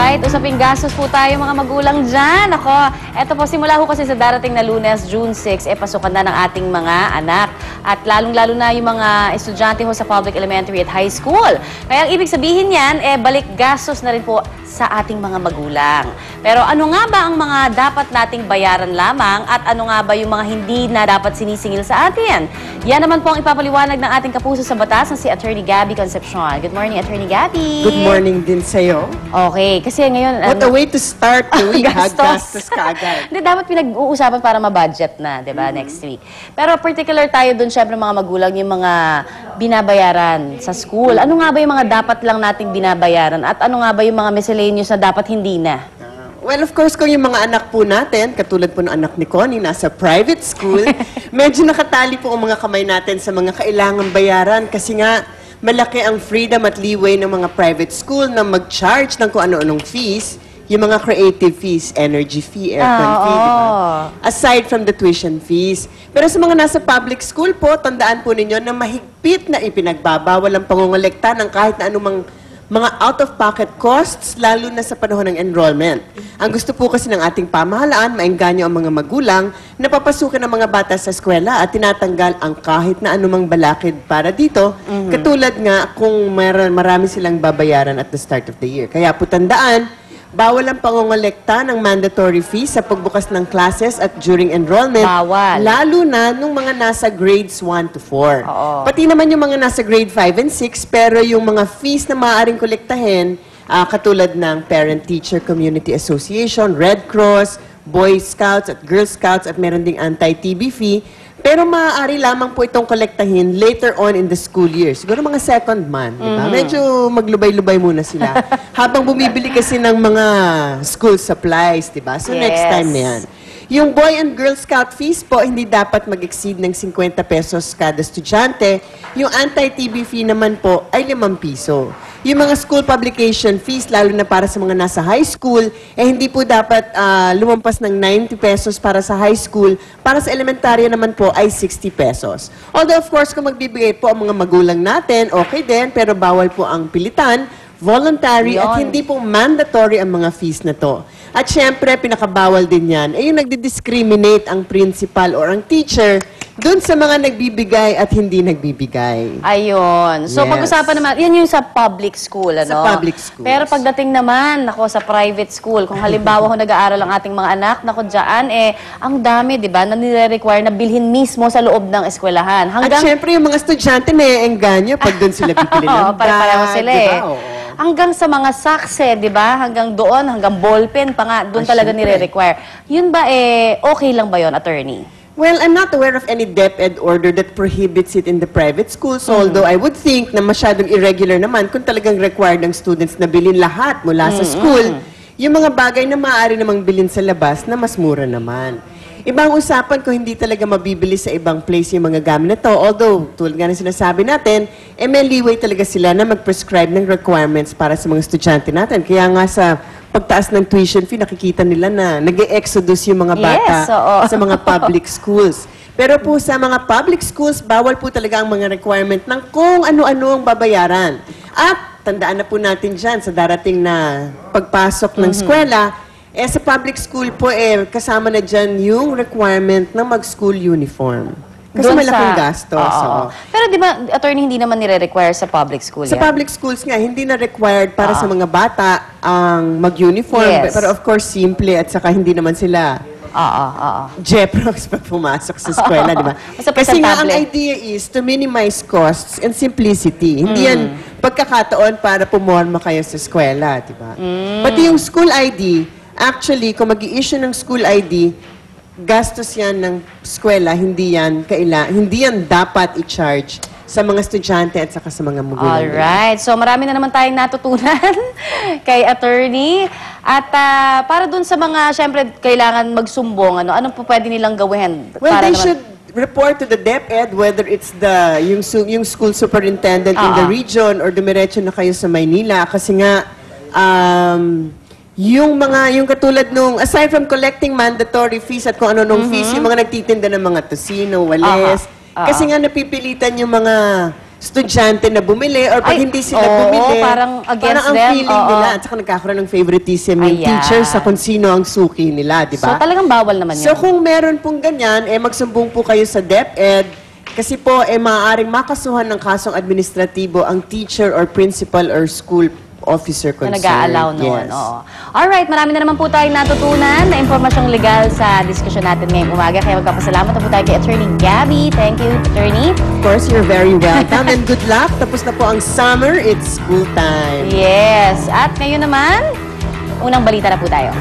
Alright, usaping gastos po tayo mga magulang dyan. Ako, eto po, simula ho kasi sa darating na Lunes, June 6, pasukan na ng ating mga anak. At lalong-lalo na yung mga estudyante ho sa public elementary at high school. Kaya ang ibig sabihin yan, balik gastos na rin po sa ating mga magulang. Pero ano nga ba ang mga dapat nating bayaran lamang at ano nga ba yung mga hindi na dapat sinisingil sa atin? Yan naman po ang ipapaliwanag ng ating kapuso sa batas na si Attorney Gabby Concepcion. Good morning, Attorney Gabby. Good morning din sa'yo. Okay, kasi ngayon... What a way to start the week, gastos ka agad. Hindi, dapat pinag-uusapan para ma-budget na, di ba, next week. Pero particular tayo dun, syempre mga magulang, yung mga binabayaran sa school. Ano nga ba yung mga dapat lang nating binabayaran? At ano nga ba yung mga miscellaneous na dapat hindi na? Well, of course, kung yung mga anak po natin, katulad po ng anak ni Connie, nasa private school, medyo nakatali po ang mga kamay natin sa mga kailangang bayaran kasi nga malaki ang freedom at leeway ng mga private school na mag-charge ng kung ano-anong fees, yung mga creative fees, energy fee, aircon fee, diba? Aside from the tuition fees. Pero sa mga nasa public school po, tandaan po ninyo na mahigpit na ipinagbabawal ang pangongolekta ng kahit na anumang mga out-of-pocket costs, lalo na sa panahon ng enrollment. Ang gusto po kasi ng ating pamahalaan, maengganyo ang mga magulang na papasukin ang mga bata sa eskwela at tinatanggal ang kahit na anumang balakid para dito, katulad nga kung marami silang babayaran at the start of the year. Kaya po tandaan, bawal ang pangongolekta ng mandatory fees sa pagbukas ng classes at during enrollment. Bawal. Lalo na nung mga nasa grades 1 to 4. Oo. Pati naman yung mga nasa grade 5 and 6, pero yung mga fees na maaaring kolektahin, katulad ng Parent-Teacher Community Association, Red Cross, Boy Scouts at Girl Scouts, at meron ding anti-TB fee. Pero maaari lamang po itong kolektahin later on in the school year. Siguro mga second month, di ba? Medyo maglubay-lubay muna sila. Habang bumibili kasi ng mga school supplies, di ba? So next time na yan. Yung Boy and Girl Scout fees po, hindi dapat mag-exceed ng 50 pesos kada estudyante. Yung anti-TB fee naman po ay 5 piso. Yung mga school publication fees, lalo na para sa mga nasa high school, hindi po dapat lumampas ng 90 pesos para sa high school. Para sa elementarya naman po ay 60 pesos. Although of course, kung magbibigay po ang mga magulang natin, okay din, pero bawal po ang pilitan, voluntary, at hindi po mandatory ang mga fees na to. At syempre, pinakabawal din yan, yung nagdi-discriminate ang principal or ang teacher dun sa mga nagbibigay at hindi nagbibigay. Ayun. So, Yes. pag-usapan naman, yan yung sa public school, ano? Sa public schools. Pero pagdating naman, nako, sa private school, kung halimbawa kung nag-aaral ang ating mga anak, nako, dyan, ang dami, di ba, na nire-require na bilhin mismo sa loob ng eskwelahan. At syempre, yung mga estudyante na-engganyo pag dun sila bibili ng bag. Para-pareho sila diba? Oo. Hanggang sa mga sakse, di ba? Hanggang doon, hanggang ballpen pa nga, doon talaga syempre. nire-require. Yun ba, okay lang ba yon, attorney? Well, I'm not aware of any DepEd order that prohibits it in the private schools, although I would think na masyadong irregular naman kung talagang required ng students na bilhin lahat mula sa school, yung mga bagay na maaari namang bilhin sa labas na mas mura naman. Ibang usapan kung hindi talaga mabibili sa ibang place yung mga gamit na to, although, tulad nga na sinasabi natin, may leeway talaga sila na mag-prescribe ng requirements para sa mga estudyante natin. Kaya nga sa pagtaas ng tuition fee, nakikita nila na nag-e-exodus yung mga bata sa mga public schools. Pero po sa mga public schools, bawal po talaga ang mga requirement ng kung ano-ano ang babayaran. At tandaan na po natin dyan sa darating na pagpasok ng eskwela, sa public school po, kasama na dyan yung requirement ng mag-school uniform. Kasi malaking gastos. Pero di ba, attorney, hindi naman nire-require sa public school Sa public schools nga, hindi na required para sa mga bata ang mag-uniform. Yes. Pero of course, simple at saka hindi naman sila jeprox pag pumasok sa eskwela, di ba? Kasi nga, ang idea is to minimize costs and simplicity. Hindi yan pagkakataon para pumorma kayo sa eskwela, di ba? Pati yung school ID, actually, kung mag-i-issue ng school ID, gastos yan ng eskwela, hindi yan dapat i-charge sa mga estudyante at saka sa mga magulang. Alright. So, marami na naman tayong natutunan kay attorney. At para dun sa mga, syempre, kailangan magsumbong, ano po pwede nilang gawin? Well, they should report to the DepEd, whether it's yung school superintendent in the region or dumiretso na kayo sa Maynila. Kasi nga, yung katulad nung, aside from collecting mandatory fees at kung ano-anong fees, yung mga nagtitinda ng mga tosino, wales, kasi nga napipilitan yung mga estudyante na bumili or pag Ay, hindi sila oo, bumili. parang against ang them, feeling oo. nila at saka nagkakaroon ng favoritism yung Ayan. teacher sa kung sino ang suki nila, di So ba? talagang bawal naman So yun. kung meron pong ganyan, magsumbong po kayo sa DepEd kasi po maaaring makasuhan ng kasong administratibo ang teacher or principal or school officer na concerned. nag-a-allow noon. Yes. Oo. Alright, marami na naman po tayong natutunan na impormasyong legal sa diskusyon natin ngayong umaga. Kaya magpapasalamat na po tayo kay Attorney Gabby. Thank you, Attorney. Of course, you're very welcome and good luck. Tapos na po ang summer, it's school time. Yes. At ngayon naman, unang balita na po tayo.